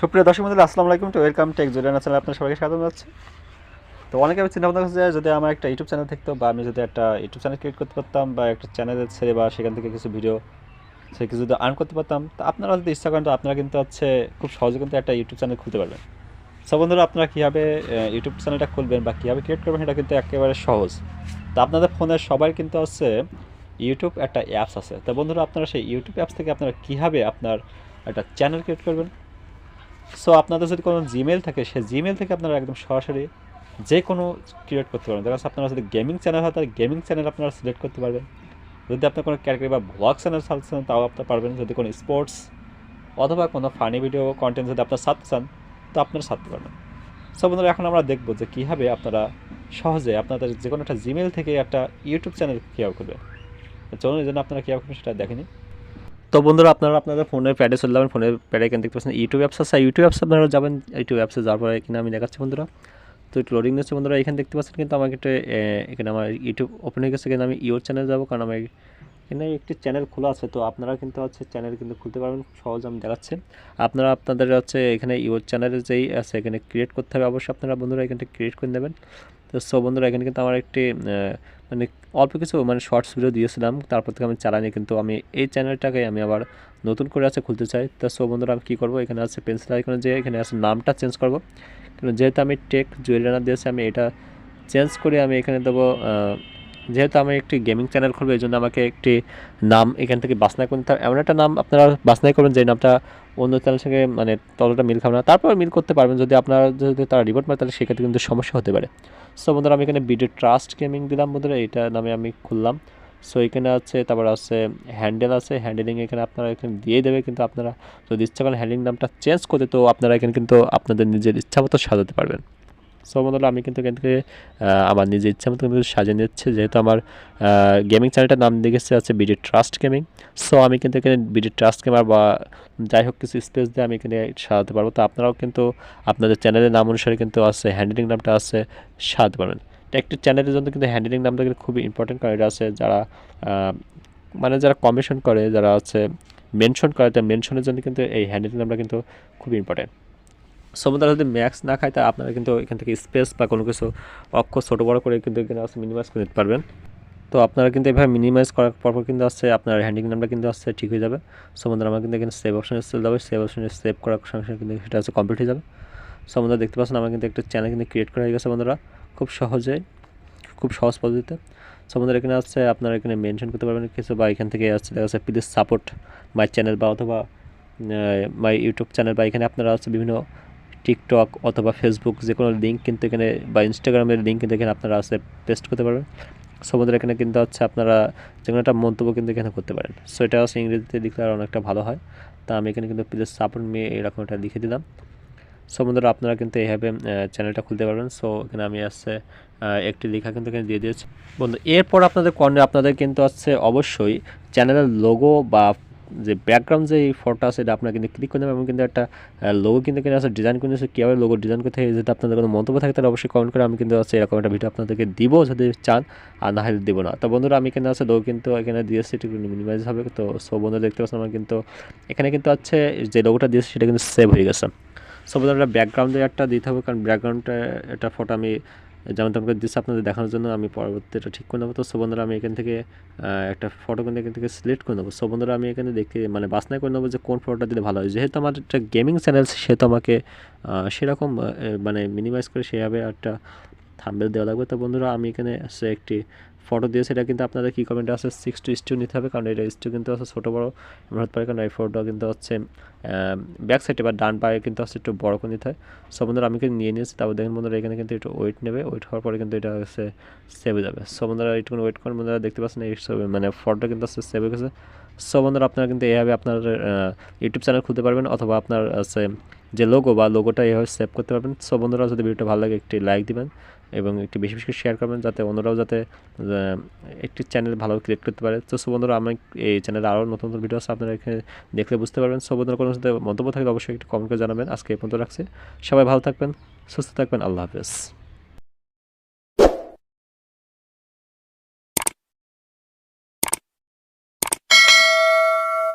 সুপ্রিয় দর্শক মণ্ডলী, আসসালামু আলাইকুম। To welcome tech Jewel Rana চ্যানেলে আপনার সবাইকে স্বাগত জানাচ্ছি। তো অনেকে আমি চিন্তা ভাবনা করছি যে যদি আমার একটা ইউটিউব চ্যানেল থাকতো, বা আমি যদি একটা ইউটিউব চ্যানেল ক্রিয়েট করতে পারতাম, বা একটা চ্যানেলে ছেড়ে বা সেখান থেকে কিছু ভিডিও সে কিছু যদি আর্ন করতে পারতাম, তো আপনারা যদি ইচ্ছা করেন তো আপনারা কিন্তু খুব সহজে কিন্তু একটা ইউটিউব চ্যানেল খুলতে পারবেন। সো বন্ধুরা, আপনারা কীভাবে ইউটিউব চ্যানেলটা খুলবেন বা কীভাবে ক্রিয়েট করবেন, সেটা কিন্তু একেবারে সহজ। তো আপনাদের ফোনের সবাই কিন্তু ইউটিউব একটা অ্যাপস আছে। তো বন্ধুরা, আপনারা সেই ইউটিউব অ্যাপস থেকে আপনারা কীভাবে আপনার একটা চ্যানেল ক্রিয়েট করবেন। সো আপনাদের যদি কোনো জিমেল থাকে, সেই জিমেল থেকে আপনারা একদম সরাসরি যে কোনো ক্রিয়েট করতে পারবেন। দেখা যাচ্ছে আপনারা যদি গেমিং চ্যানেল হয় তাহলে গেমিং চ্যানেল আপনারা সিলেক্ট করতে পারবেন। যদি আপনার কোনো ক্যাটাগরি বা ব্লগ চ্যানেল চাচ্ছেন তাও আপনারা পারবেন। যদি কোনো স্পোর্টস অথবা কোনো ফানি ভিডিও কন্টেন্ট যদি আপনারা ছাড়তে চান তো আপনারা ছাড়তে পারবেন। সো বন্ধুরা, এখন আমরা দেখবো যে কীভাবে আপনারা সহজে আপনাদের যে কোনো একটা জিমেল থেকে একটা ইউটিউব চ্যানেল কীভাবে করবেন। চলুন, এই জন্য আপনারা কীভাবে করবেন সেটা দেখেনি। তো বন্ধুরা, আপনারা আপনাদের ফোনের প্যাডে চলে যাবেন। ফোনের প্যাডে এখানে দেখতে পাচ্ছেন ইউটিউব অ্যাপস আছে। ইউটিউব অ্যাপস আপনারা যাবেন। ইউটিউব অ্যাপসে যাওয়ার পরে এখানে আমি দেখাচ্ছি বন্ধুরা। তো একটু লোডিং নিচ্ছে বন্ধুরা। এখানে দেখতে পাচ্ছেন কিন্তু আমাকে একটা এখানে আমার ইউটিউব ওপেন হয়ে গেছে। এখানে আমি ইউর চ্যানেল যাবো, কারণ আমার এখানে একটি চ্যানেল খোলা আছে। তো আপনারা কিন্তু চ্যানেল কিন্তু খুলতে পারবেন খুব সহজ। আমি দেখাচ্ছি। আপনারা আপনাদের এখানে ইউর চ্যানেলের যেই আছে এখানে ক্রিয়েট করতে হবে অবশ্যই। আপনারা বন্ধুরা এখানে ক্রিয়েট করে নেবেন। তো সো বন্ধুরা, এখানে কিন্তু আমার একটি মানে অল্প কিছু শর্টস ভিডিও দিয়েছিলাম, তারপর থেকে আমি চালানি, কিন্তু আমি এই চ্যানেলটাকে আমি আবার নতুন করে খুলতে চাই। তো সো বন্ধুরা, আমি কী করবো, এখানে পেন্সিল আইকনে যে এখানে নামটা চেঞ্জ করবো। কিন্তু যেহেতু আমি টেক জুয়েল রানা দিয়েছি, আমি এটা চেঞ্জ করে আমি এখানে দেবো। যেহেতু আমি একটি গেমিং চ্যানেল খুলবো, এই জন্য আমাকে একটি নাম এখান থেকে বাছনাই করে নিতে হবে। এমন একটা নাম আপনারা বাছনাই করবেন যে নামটা অন্য চ্যানেলের সঙ্গে ততটা মিল খাবে না। তারপর মিল করতে পারবেন। যদি যদি তারা রিপোর্ট মারে তাহলে সেক্ষেত্রে কিন্তু সমস্যা হতে পারে। সো বন্ধুরা, আমি এখানে ভিডিও ট্রাস্ট গেমিং দিলাম বন্ধুরা, এইটা নামে আমি খুললাম। সো এখানে তারপর হ্যান্ডেল আছে। হ্যান্ডেলিং এখানে আপনারা এখানে দিয়ে দেবে, কিন্তু আপনারা যদি ইচ্ছা করেন হ্যান্ডেলিং নামটা চেঞ্জ করতে, তো আপনারা এখানে কিন্তু আপনাদের নিজের ইচ্ছা মতো সাজাতে পারবেন। সো বন্ধুরা, আমি কিন্তু এখান থেকে আমার নিজের ইচ্ছা মতো কিন্তু সাজিয়ে নিচ্ছে। যেহেতু আমার গেমিং চ্যানেলটার নাম দেখেছে বিডি ট্রাস্ট গেমিং। সো আমি কিন্তু এখানে বিডি ট্রাস্ট গেমার বা যাই হোক কিছু স্পেস দিয়ে আমি এখানে সাজাতে পারবো। তো আপনারাও কিন্তু আপনাদের চ্যানেলের নাম অনুসারে কিন্তু হ্যান্ডেলিং নামটা সাজাতে পারবেন। একটি চ্যানেলের জন্য কিন্তু হ্যান্ডেলিং নামটা কিন্তু খুবই ইম্পর্টেন্ট, কারণ এটা যারা যারা কমিশন করে, যারা মেনশন করে, তো মেনশনের জন্য কিন্তু এই হ্যান্ডেলিং নামটা কিন্তু খুবই ইম্পর্টেন্ট। সমুদ্র যদি ম্যাক্স না খায় তা আপনারা কিন্তু এখান থেকে স্পেস বা কোনো কিছু অক্ষর ছোটো বড়ো করে কিন্তু এখানে মিনিমাইজ করে নিতে পারবেন। তো আপনারা কিন্তু এভাবে মিনিমাইজ করার পর কিন্তু আপনার হ্যান্ডিং নামটা কিন্তু ঠিক হয়ে যাবে। সমুদ্র আমার কিন্তু এখানে সেভ অপশনে চলে যাবে। সেভ অপশনে সেভ করার সঙ্গে সঙ্গে কিন্তু সেটা কমপ্লিট হয়ে যাবে। সমুদ্র দেখতে পাচ্ছেন আমার কিন্তু একটা চ্যানেল কিন্তু ক্রিয়েট করা হয়ে গেছে বন্ধুরা, খুব সহজে, খুব সহজ পদ্ধতিতে। সমুদ্র এখানে আপনারা এখানে মেনশন করতে পারবেন কিছু, বা এখান থেকে দেখা যাচ্ছে প্লিজ সাপোর্ট মাই চ্যানেল, বা অথবা মাই ইউটিউব চ্যানেল, বা এখানে আপনারা বিভিন্ন টিকটক অথবা ফেসবুক যে কোনো লিঙ্ক কিন্তু এখানে, বা ইনস্টাগ্রামের লিঙ্ক কিন্তু এখানে আপনারা পেস্ট করতে পারবেন। সমুদ্র এখানে কিন্তু আপনারা যে কোনো একটা মন্তব্য কিন্তু এখানে করতে পারেন। সো এটা ইংরেজিতে লিখলে আর অনেকটা ভালো হয়। তা আমি এখানে কিন্তু প্লিজ সাপোর্ট মি এরকম একটা লিখে দিলাম। সো বন্ধুরা, আপনারা কিন্তু এইভাবে চ্যানেলটা খুলতে পারবেন। সো এখানে আমি একটি লেখা কিন্তু এখানে দিয়ে দিয়েছি বন্ধু। এরপর আপনাদের কিন্তু অবশ্যই চ্যানেলের লোগো বা যে ব্যাকগ্রাউন্ড যে ফটো আছে এটা আপনারা কিন্তু ক্লিক করে নেবেন, এবং কিন্তু একটা লোগো কিন্তু এখানে ডিজাইন করে নিয়েছে। কীভাবে লোগো ডিজাইন করতে হয়, যদি আপনাদের কোনো মন্তব্য থাকে তাহলে অবশ্যই কমেন্ট করে। আমি কিন্তু এরকম একটা ভিডিও আপনাদেরকে দিব যদি চান, আর না হলে দেবো না। তো বন্ধুরা, আমি এখানে লোগো কিন্তু এখানে দিয়েছি, একটু মিনিমাইজ হবে। তো সো বন্ধুরা দেখতে পাচ্ছেন আমার কিন্তু এখানে কিন্তু যে লোগোটা দিয়েছে সেটা কিন্তু সেভ হয়ে গেছে। সো বন্ধুরা, ব্যাকগ্রাউন্ডে একটা দিতে হবে, কারণ ব্যাকগ্রাউন্ডটা একটা ফটো আমি যেমন তোমাকে দিচ্ছি আপনাদের দেখানোর জন্য, আমি পরবর্তীটা ঠিক করে নেবো। তো সো বন্ধুরা, আমি এখান থেকে একটা ফটো কিন্তু এখান থেকে সিলেক্ট করে নেবো। সো বন্ধুরা, আমি এখানে দেখে বাছনাই করে নেবো যে কোন ফটোটা দিলে ভালো হয়। যেহেতু আমার একটা গেমিং চ্যানেল, সেহেতু আমাকে সেরকম মিনিমাইজ করে সেভাবে একটা থাম্বনেল দেওয়া লাগবে। তো বন্ধুরা, আমি এখানে একটি ফটো দিয়েছি। এটা কিন্তু আপনাদের কী কমেন্টে 6:2 নিতে হবে, কারণ এটা কিন্তু ছোটো বড়ো হতে পারে, কারণ এই ফটোটা কিন্তু ব্যাক সাইডে বা ডান পায়ে কিন্তু একটু বড় করে নিতে হয়। সো বন্ধুরা, আমি কিন্তু নিয়ে নিয়েছি। তারপর দেখেন বন্ধুরা, এখানে কিন্তু একটু ওয়েট নেবে। ওয়েট হওয়ার পরে কিন্তু এটা সেভ হয়ে যাবে। সো বন্ধুরা, একটুখানি ওয়েট করেন বন্ধুরা, দেখতে পাচ্ছেন এই ফটোটা কিন্তু সেভ হয়ে গেছে। সো বন্ধুরা, আপনারা কিন্তু এইভাবে আপনার ইউটিউব চ্যানেল খুলতে পারবেন, অথবা আপনার যে লোগোটা এইভাবে সেভ করতে পারবেন। সো বন্ধুরা, যদি ভিডিওটা ভালো লাগে একটি লাইক দিবেন, এবং একটি বেশি বেশি শেয়ার করবেন, যাতে অন্যরাও একটি চ্যানেল ভালোভাবে ক্রিয়েট করতে পারে। তো সো বন্ধুরা, আমি এই চ্যানেলে আরও নতুন নতুন ভিডিও আছে, আপনারা এখানে দেখলে বুঝতে পারবেন। সো বন্ধুরা, কোনো সাথে মন্তব্য থাকলে অবশ্যই একটি কমেন্ট করে জানাবেন। আজকে এই পর্যন্ত রাখছি। সবাই ভালো থাকবেন, সুস্থ থাকবেন। আল্লাহ হাফেজ।